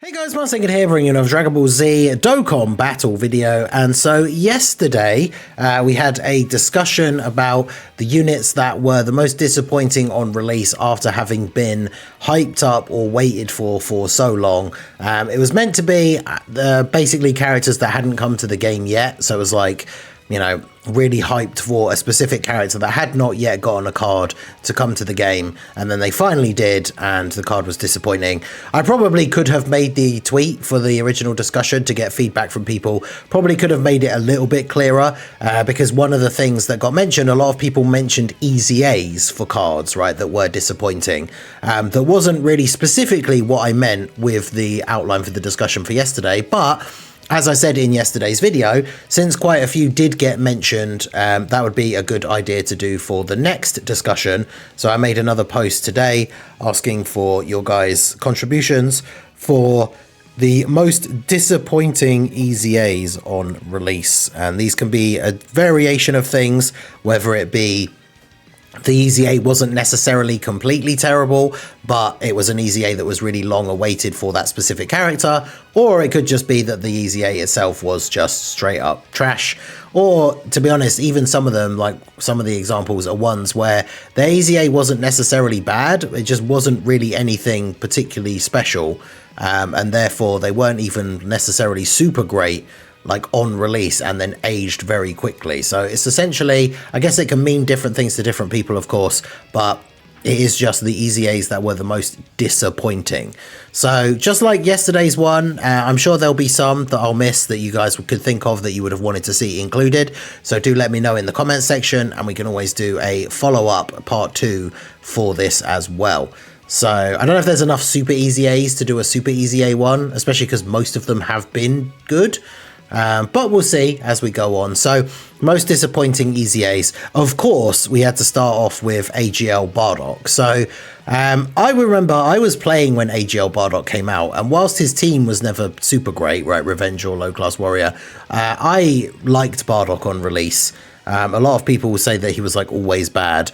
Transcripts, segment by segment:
Hey guys, Martin here bringing you another Dragon Ball Z Dokkan battle video. And so yesterday we had a discussion about the units that were the most disappointing on release after having been hyped up or waited for so long. It was meant to be basically characters that hadn't come to the game yet. So it was like, you know, really hyped for a specific character that had not yet gotten a card to come to the game, and then they finally did, and the card was disappointing. I probably could have made the tweet for the original discussion to get feedback from people, probably could have made it a little bit clearer, because one of the things that got mentioned, a lot of people mentioned EZAs for cards, right, that were disappointing. That wasn't really specifically what I meant with the outline for the discussion for yesterday, but as I said in yesterday's video, since quite a few did get mentioned, that would be a good idea to do for the next discussion. So I made another post today asking for your guys' contributions for the most disappointing EZAs on release. And these can be a variation of things, whether it be the EZA wasn't necessarily completely terrible, but it was an EZA that was really long awaited for that specific character, or it could just be that the EZA itself was just straight up trash. Or, to be honest, even some of them, like some of the examples are ones where the EZA wasn't necessarily bad, it just wasn't really anything particularly special, and therefore they weren't even necessarily super great like on release, and then aged very quickly. So it's essentially, I guess it can mean different things to different people, of course, but it is just the EZAs that were the most disappointing. So just like yesterday's one, I'm sure there'll be some that I'll miss that you guys could think of that you would have wanted to see included. So do let me know in the comments section, and we can always do a follow-up part 2 for this as well. So I don't know if there's enough super EZAs to do a super EZA one, especially because most of them have been good. But we'll see as we go on. So most disappointing EZAs, of course, we had to start off with AGL Bardock. So I remember I was playing when AGL Bardock came out, and whilst his team was never super great, right, Revenge or Low Class Warrior, I liked Bardock on release. A lot of people will say that he was like always bad,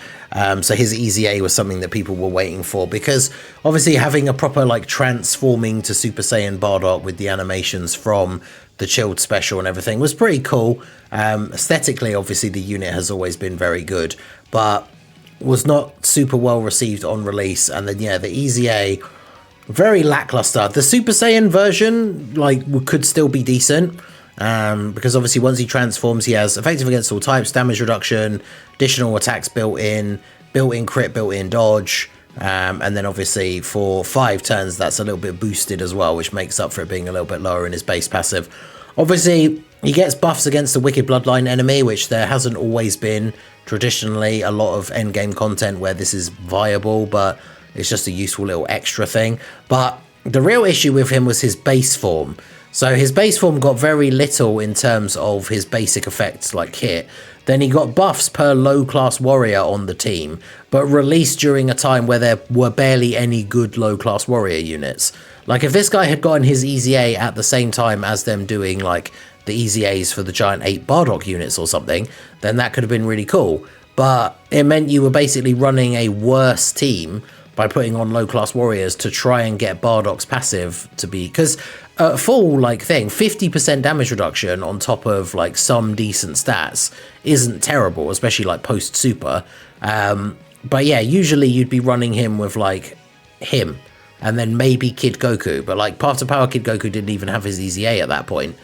so his EZA was something that people were waiting for, because obviously having a proper like transforming to Super Saiyan Bardock with the animations from the chilled special and everything was pretty cool. Aesthetically, obviously the unit has always been very good, but was not super well received on release. And then yeah, the EZA, very lackluster. The Super Saiyan version like could still be decent, because obviously once he transforms, he has effective against all types, damage reduction, additional attacks built in crit, built-in dodge, and then obviously for 5 turns that's a little bit boosted as well, which makes up for it being a little bit lower in his base passive. Obviously he gets buffs against the Wicked Bloodline enemy, which there hasn't always been traditionally a lot of endgame content where this is viable, but it's just a useful little extra thing. But the real issue with him was his base form. So his base form got very little in terms of his basic effects like hit. Then he got buffs per low class warrior on the team, but released during a time where there were barely any good low class warrior units. Like if this guy had gotten his EZA at the same time as them doing like the EZAs for the Giant 8 Bardock units or something, then that could have been really cool. But it meant you were basically running a worse team by putting on low class warriors to try and get Bardock's passive to be, because full like thing, 50% damage reduction on top of like some decent stats isn't terrible, especially like post super. But yeah, usually you'd be running him with like him and then maybe Kid Goku, but like Path to Power Kid Goku didn't even have his EZA at that point.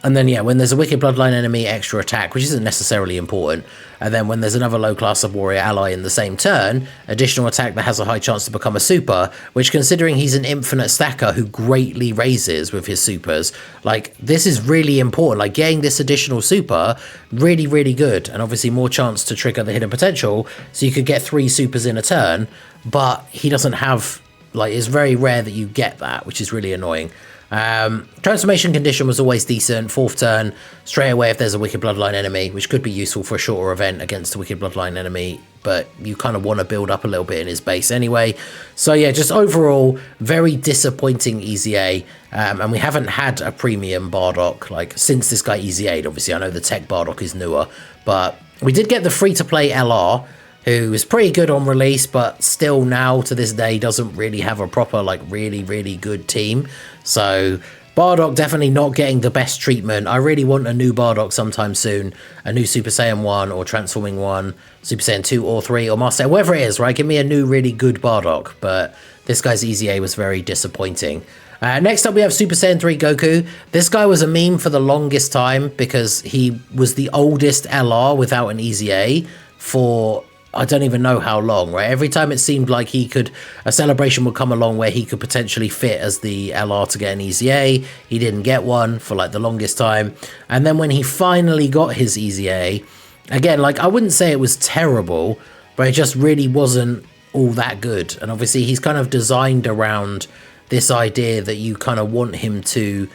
And then, yeah, when there's a Wicked Bloodline enemy, extra attack, which isn't necessarily important. And then when there's another low class of warrior ally in the same turn, additional attack that has a high chance to become a super, which considering he's an infinite stacker who greatly raises with his supers, like this is really important. Like getting this additional super, really, really good. And obviously more chance to trigger the hidden potential. So you could get 3 supers in a turn, but he doesn't have, like, it's very rare that you get that, which is really annoying. Transformation condition was always decent. 4th turn, straight away if there's a Wicked Bloodline enemy, which could be useful for a shorter event against a Wicked Bloodline enemy, but you kind of want to build up a little bit in his base anyway. So yeah, just overall, very disappointing EZA, and we haven't had a premium Bardock, like, since this guy EZA'd. Obviously, I know the Tech Bardock is newer, but we did get the free-to-play LR, who is pretty good on release, but still now to this day doesn't really have a proper, like, really good team. So Bardock definitely not getting the best treatment. I really want a new Bardock sometime soon. A new Super Saiyan 1 or Transforming 1, Super Saiyan 2 or 3 or Master, whatever it is, right? Give me a new really good Bardock. But this guy's EZA was very disappointing. Next up, we have Super Saiyan 3 Goku. This guy was a meme for the longest time because he was the oldest LR without an EZA for I don't even know how long, right? Every time it seemed like a celebration would come along where he could potentially fit as the LR to get an EZA. He didn't get one for like the longest time. And then when he finally got his EZA, again, like I wouldn't say it was terrible, but it just really wasn't all that good. And obviously he's kind of designed around this idea that you kind of want him to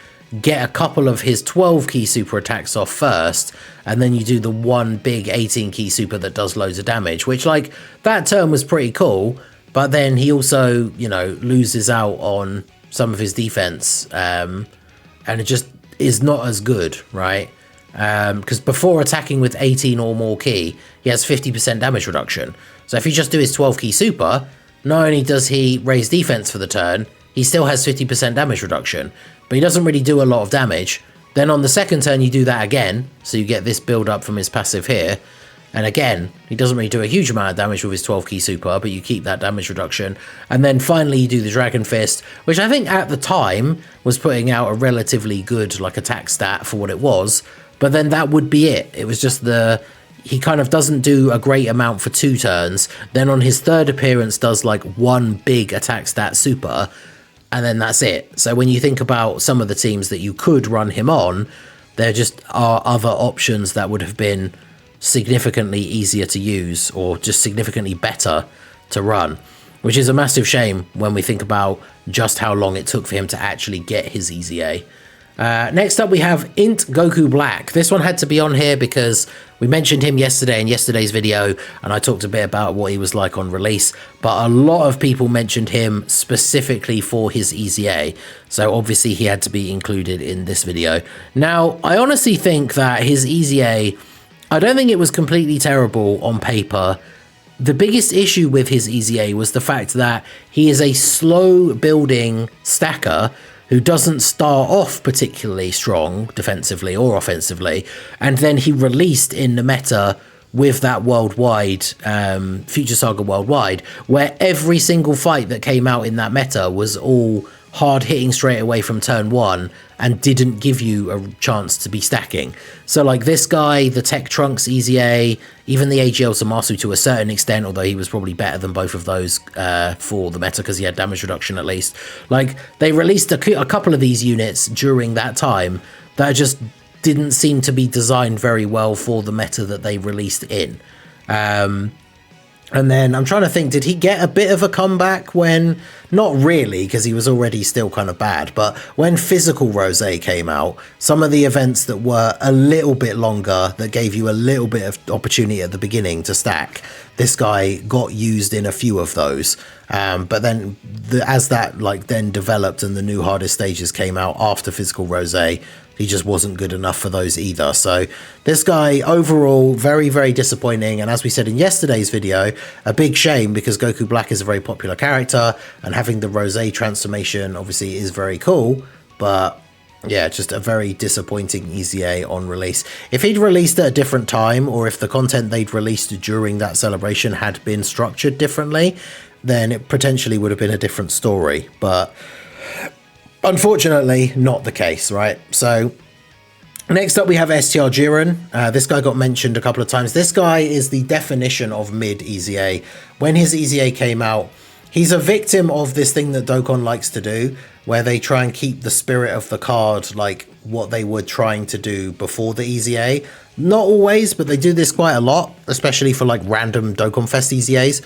get a couple of his 12 key super attacks off first, and then you do the one big 18 key super that does loads of damage, which like that turn was pretty cool, but then he also, you know, loses out on some of his defense, and it just is not as good, right? Because before attacking with 18 or more key, he has 50% damage reduction. So if you just do his 12 key super, not only does he raise defense for the turn, he still has 50% damage reduction, but he doesn't really do a lot of damage. Then on the second turn, you do that again, so you get this build up from his passive here. And again, he doesn't really do a huge amount of damage with his 12 key super, but you keep that damage reduction. And then finally you do the Dragon Fist, which I think at the time was putting out a relatively good like attack stat for what it was. But then that would be it. It was just he kind of doesn't do a great amount for 2 turns. Then on his third appearance does like one big attack stat super, and then that's it. So when you think about some of the teams that you could run him on, there just are other options that would have been significantly easier to use or just significantly better to run, which is a massive shame when we think about just how long it took for him to actually get his EZA. Next up, we have Int Goku Black. This one had to be on here because we mentioned him yesterday in yesterday's video, and I talked a bit about what he was like on release, but a lot of people mentioned him specifically for his EZA, so obviously he had to be included in this video. Now, I honestly think that his EZA, I don't think it was completely terrible on paper. The biggest issue with his EZA was the fact that he is a slow building stacker who doesn't start off particularly strong defensively or offensively, and then he released in the meta with that worldwide, Future Saga worldwide, where every single fight that came out in that meta was all hard hitting straight away from turn 1 and didn't give you a chance to be stacking. So like this guy, the Tech Trunks EZA, even the AGL Zamasu to a certain extent, although he was probably better than both of those for the meta because he had damage reduction at least. Like they released a couple of these units during that time that just didn't seem to be designed very well for the meta that they released in. And then I'm trying to think, did he get a bit of a comeback when, not really, because he was already still kind of bad, but when Physical Rose came out, some of the events that were a little bit longer, that gave you a little bit of opportunity at the beginning to stack, this guy got used in a few of those. But then as that like then developed and the new hardest stages came out after Physical Rose, he just wasn't good enough for those either. So this guy overall very disappointing, and as we said in yesterday's video, a big shame because Goku Black is a very popular character and having the Rose transformation obviously is very cool, but yeah, just a very disappointing EZA on release. If he'd released at a different time, or if the content they'd released during that celebration had been structured differently, then it potentially would have been a different story, but unfortunately, not the case, right? So next up, we have STR Jiren. This guy got mentioned a couple of times. This guy is the definition of mid EZA. When his EZA came out, he's a victim of this thing that Dokkan likes to do, where they try and keep the spirit of the card like what they were trying to do before the EZA. Not always, but they do this quite a lot, especially for like random Dokkan Fest EZAs.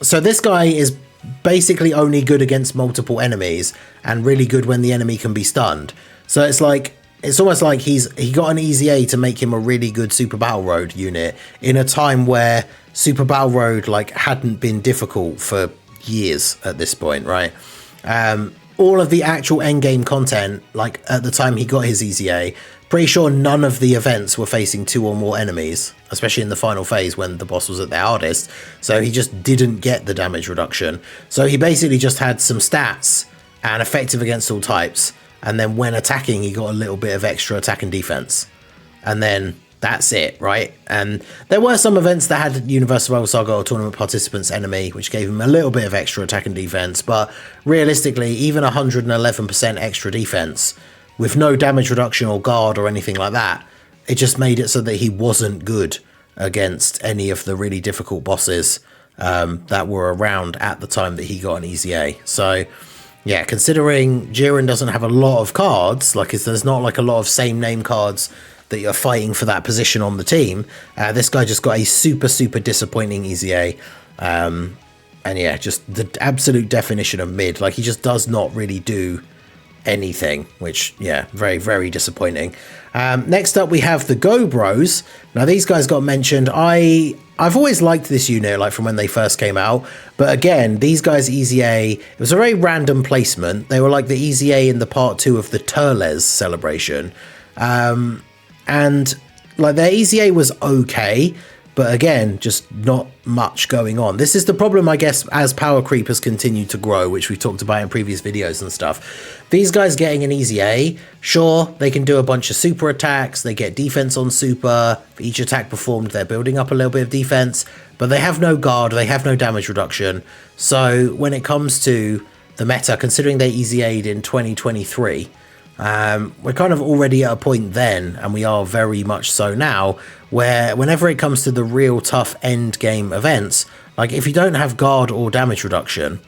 So this guy is basically only good against multiple enemies and really good when the enemy can be stunned. So it's almost like he got an EZA to make him a really good Super Battle Road unit in a time where Super Battle Road like hadn't been difficult for years at this point, right? all of the actual endgame content, like at the time he got his EZA, pretty sure none of the events were facing 2 or more enemies, especially in the final phase when the boss was at their hardest. So he just didn't get the damage reduction. So he basically just had some stats and effective against all types. And then when attacking, he got a little bit of extra attack and defense. And then that's it, right? And there were some events that had Universe Survival Saga or Tournament Participants enemy, which gave him a little bit of extra attack and defense. But realistically, even 111% extra defense with no damage reduction or guard or anything like that, it just made it so that he wasn't good against any of the really difficult bosses that were around at the time that he got an EZA. So yeah, considering Jiren doesn't have a lot of cards, like there's not like a lot of same name cards that you're fighting for that position on the team, this guy just got a super disappointing EZA. And yeah, just the absolute definition of mid. Like he just does not really do anything, which yeah, very disappointing. Next up we have the Go Bros. Now these guys got mentioned. I've always liked this unit, like from when they first came out, but again, these guys EZA, it was a very random placement. They were like the EZA in the part 2 of the Turles celebration, and like their EZA was okay, but again, just not much going on. This is the problem, I guess, as power creep has continued to grow, which we've talked about in previous videos and stuff. These guys getting an EZA, sure, they can do a bunch of super attacks, they get defense on super, for each attack performed, they're building up a little bit of defense, but they have no guard, they have no damage reduction. So when it comes to the meta, considering they EZA'd in 2023, we're kind of already at a point then, and we are very much so now, where whenever it comes to the real tough end game events, like if you don't have guard or damage reduction,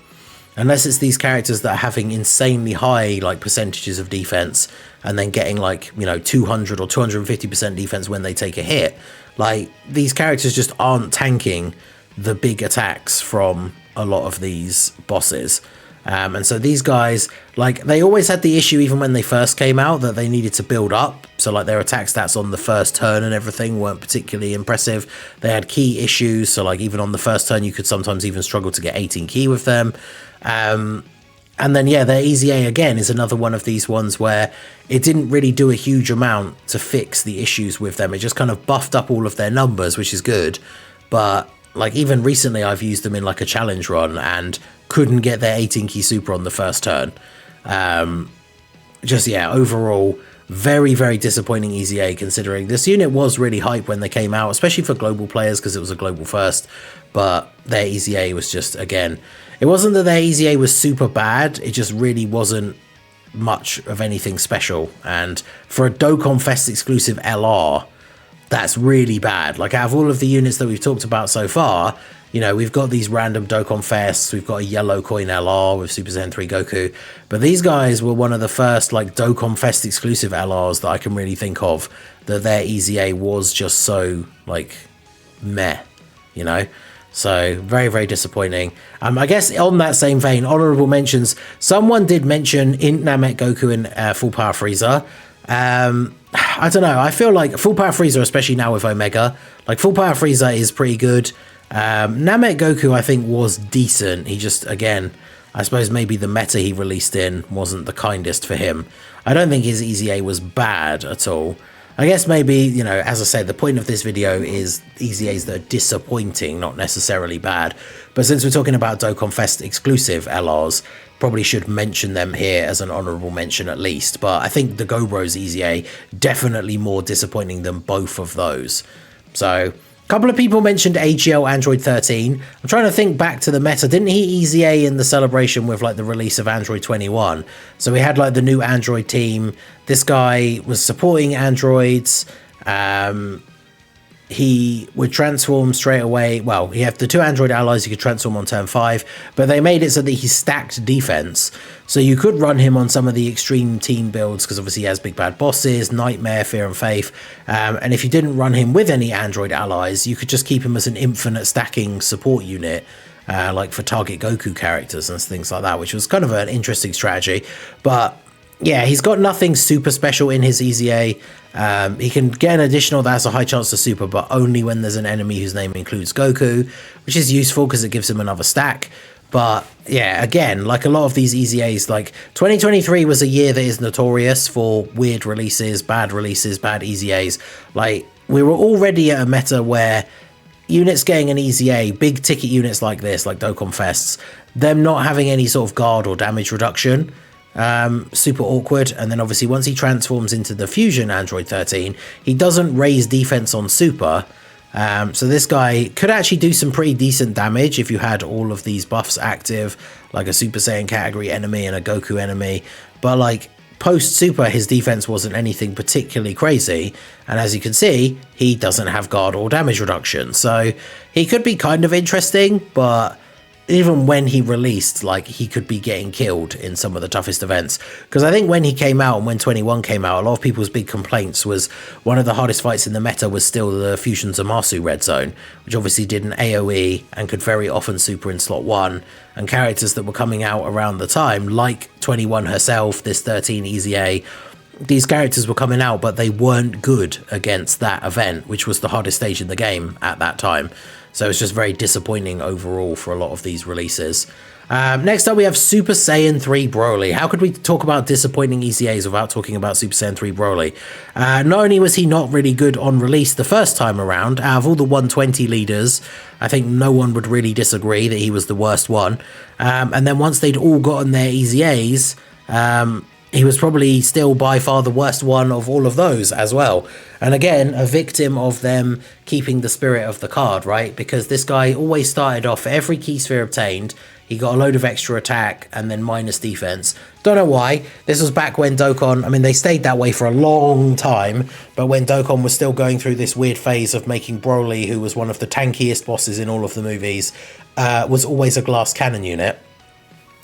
unless it's these characters that are having insanely high like percentages of defense and then getting like, you know, 200 or 250% defense when they take a hit, like these characters just aren't tanking the big attacks from a lot of these bosses. And so these guys, like, they always had the issue even when they first came out that they needed to build up. So like their attack stats on the first turn and everything weren't particularly impressive. They had key issues. So like even on the first turn, you could sometimes even struggle to get 18 key with them. And then, yeah, their EZA again is another one of these ones where it didn't really do a huge amount to fix the issues with them. It just kind of buffed up all of their numbers, which is good. But like even recently I've used them in like a challenge run and couldn't get their 18 key super on the first turn. Just yeah, overall very disappointing EZA, considering this unit was really hype when they came out, especially for global players because it was a global first. But their EZA was just, again, it wasn't that their EZA was super bad, it just really wasn't much of anything special. And for a Dokkan Fest exclusive LR, that's really bad. Like out of all of the units that we've talked about so far, you know, we've got these random Dokkan Fests, we've got a yellow coin LR with Super Saiyan 3 Goku, but these guys were one of the first like Dokkan Fest exclusive LRs that I can really think of that their EZA was just so like meh, you know? So very disappointing. I guess on that same vein, honorable mentions, someone did mention Int Namek Goku and Full Power Frieza. I don't know, I feel like Full Power Frieza, especially now with Omega, like Full Power Frieza is pretty good. Namek Goku I think was decent. He just, again, I suppose maybe the meta he released in wasn't the kindest for him. I don't think his EZA was bad at all. I guess maybe, you know, as I said, the point of this video is EZAs that are disappointing, not necessarily bad. But since we're talking about Dokkan Fest exclusive LRs, probably should mention them here as an honorable mention at least. But I think the Go Bros EZA definitely more disappointing than both of those. So a couple of people mentioned AGL Android 13. I'm trying to think back to the meta. Didn't he EZA in the celebration with like the release of Android 21? So we had like the new Android team. This guy was supporting androids. He would transform straight away. Well, he had the 2 android allies he could transform on turn 5, but they made it so that he stacked defense. So you could run him on some of the extreme team builds because obviously he has big bad bosses, Nightmare, Fear and Faith. And if you didn't run him with any android allies, you could just keep him as an infinite stacking support unit, like for target Goku characters and things like that, which was kind of an interesting strategy. But yeah, he's got nothing super special in his EZA. He can get an additional that has a high chance to super, but only when there's an enemy whose name includes Goku, which is useful because it gives him another stack. But yeah, again, like a lot of these EZAs, like 2023 was a year that is notorious for weird releases, bad EZAs. Like we were already at a meta where units getting an EZA, big ticket units like this, like Dokkan Fests, them not having any sort of guard or damage reduction, super awkward. And then obviously once he transforms into the Fusion Android 13, he doesn't raise defense on super. So this guy could actually do some pretty decent damage if you had all of these buffs active, like a Super Saiyan category enemy and a Goku enemy. But like post super, his defense wasn't anything particularly crazy. And as you can see, he doesn't have guard or damage reduction. So he could be kind of interesting, but even when he released, like he could be getting killed in some of the toughest events. Because I think when he came out and when 21 came out, a lot of people's big complaints was one of the hardest fights in the meta was still the Fusion Zamasu red zone, which obviously did an AoE and could very often super in slot 1. And characters that were coming out around the time, like 21 herself, this 13 EZA, these characters were coming out, but they weren't good against that event, which was the hardest stage in the game at that time. So it's just very disappointing overall for a lot of these releases. Next up, we have Super Saiyan 3 Broly. How could we talk about disappointing EZAs without talking about Super Saiyan 3 Broly? Not only was he not really good on release the first time around, out of all the 120 leaders, I think no one would really disagree that he was the worst one. And then once they'd all gotten their EZAs, he was probably still by far the worst one of all of those as well. And again, a victim of them keeping the spirit of the card, right? Because this guy always started off, for every key sphere obtained, he got a load of extra attack and then minus defense. Don't know why. This was back when Dokkan, I mean, they stayed that way for a long time, but when Dokkan was still going through this weird phase of making Broly, who was one of the tankiest bosses in all of the movies, was always a glass cannon unit.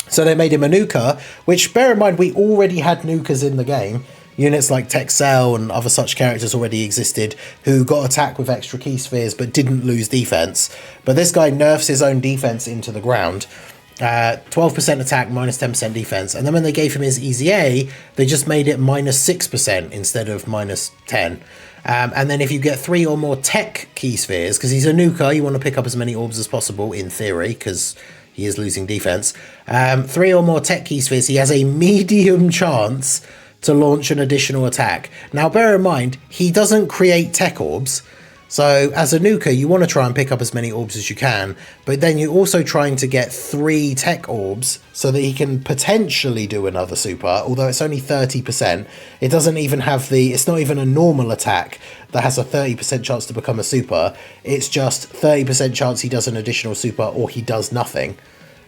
So they made him a nuker, which, bear in mind, we already had nukers in the game. Units like Texel and other such characters already existed who got attack with extra key spheres but didn't lose defense. But this guy nerfs his own defense into the ground. 12% attack, minus 10% defense. And then when they gave him his EZA, they just made it minus 6% instead of minus 10. And then if you get 3 or more tech key spheres, because he's a nuker, you want to pick up as many orbs as possible in theory, because he is losing defense. 3 or more tech key spheres, he has a medium chance to launch an additional attack. Now, bear in mind, he doesn't create tech orbs. So as a nuker, you want to try and pick up as many orbs as you can, but then you're also trying to get 3 tech orbs so that he can potentially do another super, although it's only 30%. It doesn't even have it's not even a normal attack that has a 30% chance to become a super. It's just 30% chance he does an additional super or he does nothing.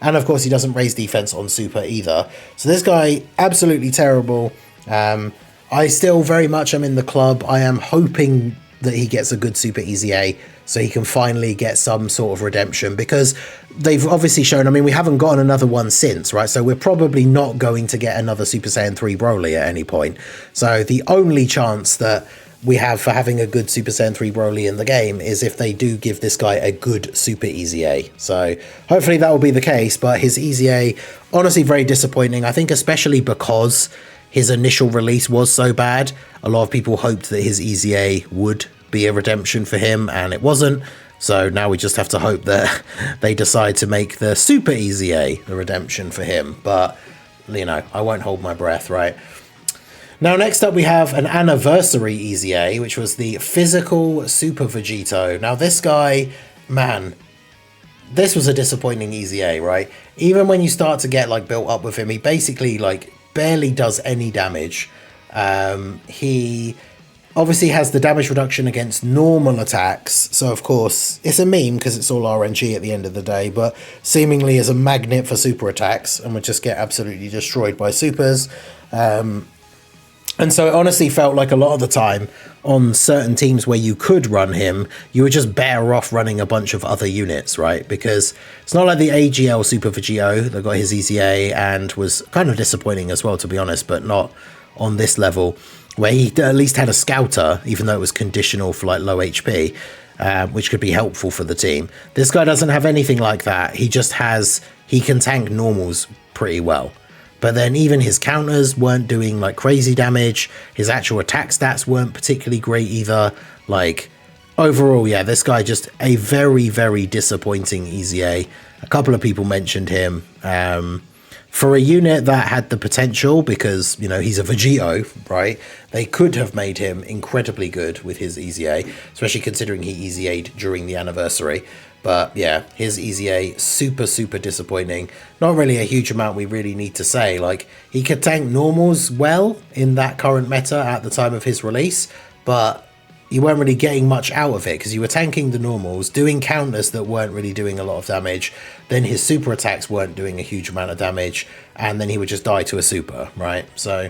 And of course, he doesn't raise defense on super either. So this guy, absolutely terrible. I still very much am in the club. I am hoping that he gets a good Super EZA so he can finally get some sort of redemption, because they've obviously shown, I mean, we haven't gotten another one since, right? So we're probably not going to get another Super Saiyan 3 Broly at any point. So the only chance that we have for having a good Super Saiyan 3 Broly in the game is if they do give this guy a good Super EZA. So hopefully that will be the case, but his EZA, honestly, very disappointing. I think especially because his initial release was so bad, a lot of people hoped that his EZA would be a redemption for him, and it wasn't. So now we just have to hope that they decide to make the Super EZA the redemption for him. But, you know, I won't hold my breath, right? Now, next up, we have an anniversary EZA, which was the Physical Super Vegito. Now, this guy, man, this was a disappointing EZA, right? Even when you start to get, like, built up with him, he basically, like, barely does any damage. He obviously has the damage reduction against normal attacks, so of course it's a meme because it's all RNG at the end of the day, but seemingly is a magnet for super attacks and would just get absolutely destroyed by supers. And so it honestly felt like a lot of the time on certain teams where you could run him, you were just better off running a bunch of other units, right? Because it's not like the AGL Super Vegito that got his EZA and was kind of disappointing as well, to be honest, but not on this level, where he at least had a scouter, even though it was conditional for like low HP, which could be helpful for the team. This guy doesn't have anything like that. He just he can tank normals pretty well. But then even his counters weren't doing like crazy damage. His actual attack stats weren't particularly great either. Like, Overall, yeah, this guy just a very, very disappointing EZA. A couple of people mentioned him. For a unit that had the potential, because, you know, he's a Vegito, right? They could have made him incredibly good with his EZA, especially considering he EZA'd during the anniversary. But yeah, his EZA, super, super disappointing. Not really a huge amount we really need to say. Like, he could tank normals well in that current meta at the time of his release, but you weren't really getting much out of it because you were tanking the normals, doing counters that weren't really doing a lot of damage. Then his super attacks weren't doing a huge amount of damage, and then he would just die to a super, right? So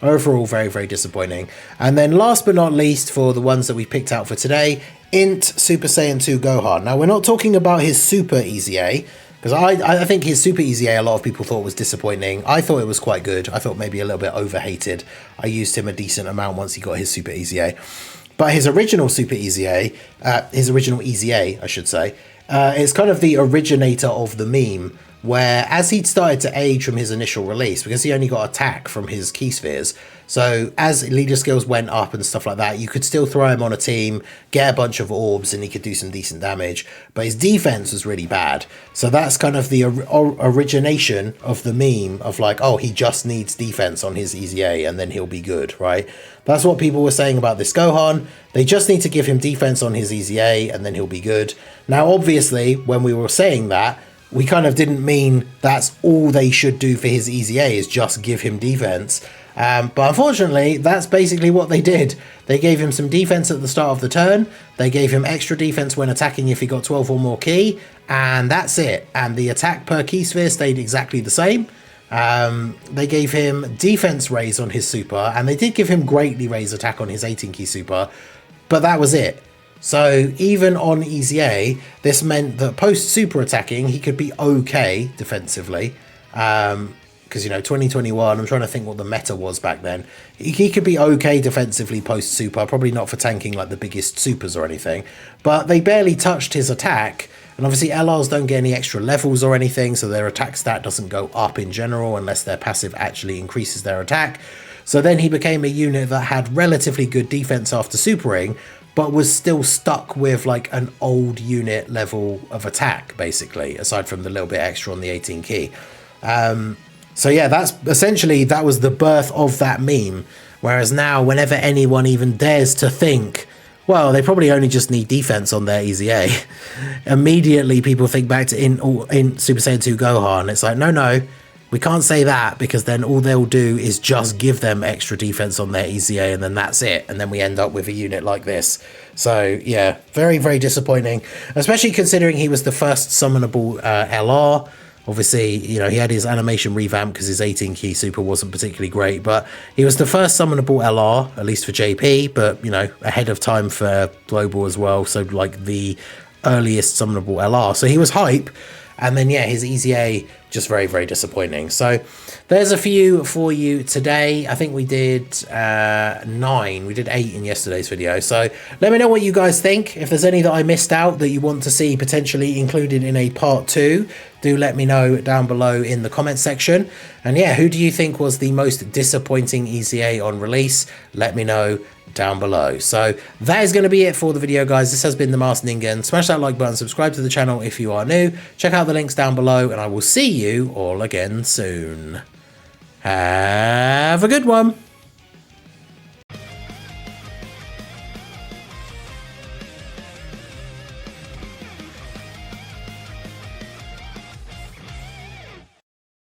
overall, very, very disappointing. And then last but not least, for the ones that we picked out for today, Int Super Saiyan 2 Gohan. Now, we're not talking about his Super EZA, because I think his Super EZA a lot of people thought was disappointing. I thought it was quite good. I thought maybe a little bit overhated. I used him a decent amount once he got his Super EZA. But his original Super EZA, his original EZA, I should say, is kind of the originator of the meme, where as he'd started to age from his initial release, because he only got attack from his key spheres, so as leader skills went up and stuff like that, you could still throw him on a team, get a bunch of orbs, and he could do some decent damage, but his defense was really bad. So that's kind of the origination of the meme of like, oh, he just needs defense on his EZA and then he'll be good, right? That's what people were saying about this Gohan. They just need to give him defense on his EZA and then he'll be good. Now, obviously, when we were saying that, we kind of didn't mean that's all they should do for his EZA is just give him defense. But unfortunately, that's basically what they did. They gave him some defense at the start of the turn. They gave him extra defense when attacking if he got 12 or more key. And that's it. And the attack per key sphere stayed exactly the same. They gave him defense raise on his super. And they did give him greatly raise attack on his 18 key super. But that was it. So even on EZA, this meant that post super attacking, he could be okay defensively. Because, you know, 2021, I'm trying to think what the meta was back then. He could be okay defensively post super, probably not for tanking like the biggest supers or anything. But they barely touched his attack. And obviously LRs don't get any extra levels or anything, so their attack stat doesn't go up in general unless their passive actually increases their attack. So then he became a unit that had relatively good defense after supering, but was still stuck with like an old unit level of attack, basically, aside from the little bit extra on the 18 key. So yeah, that's essentially, that was the birth of that meme. Whereas now, whenever anyone even dares to think, well, they probably only just need defense on their EZA, immediately people think back to in Super Saiyan 2 Gohan. It's like, no, we can't say that, because then all they'll do is just give them extra defense on their EZA and then that's it. And then we end up with a unit like this. So yeah, very, very disappointing, especially considering he was the first summonable LR. Obviously, you know, he had his animation revamp because his 18 key super wasn't particularly great, but he was the first summonable LR, at least for JP, but, you know, ahead of time for global as well. So like the earliest summonable LR. So he was hype. And then, yeah, his EZA, just very, very disappointing. So there's a few for you today. I think we did 9. We did 8 in yesterday's video. So let me know what you guys think. If there's any that I missed out that you want to see potentially included in a part 2, do let me know down below in the comment section. And yeah, who do you think was the most disappointing EZA on release? Let me know down below. So that is going to be it for the video, guys. This has been the Masked Ningen. Smash that like button, subscribe to the channel if you are new, check out the links down below, and I will see you all again soon. Have a good one.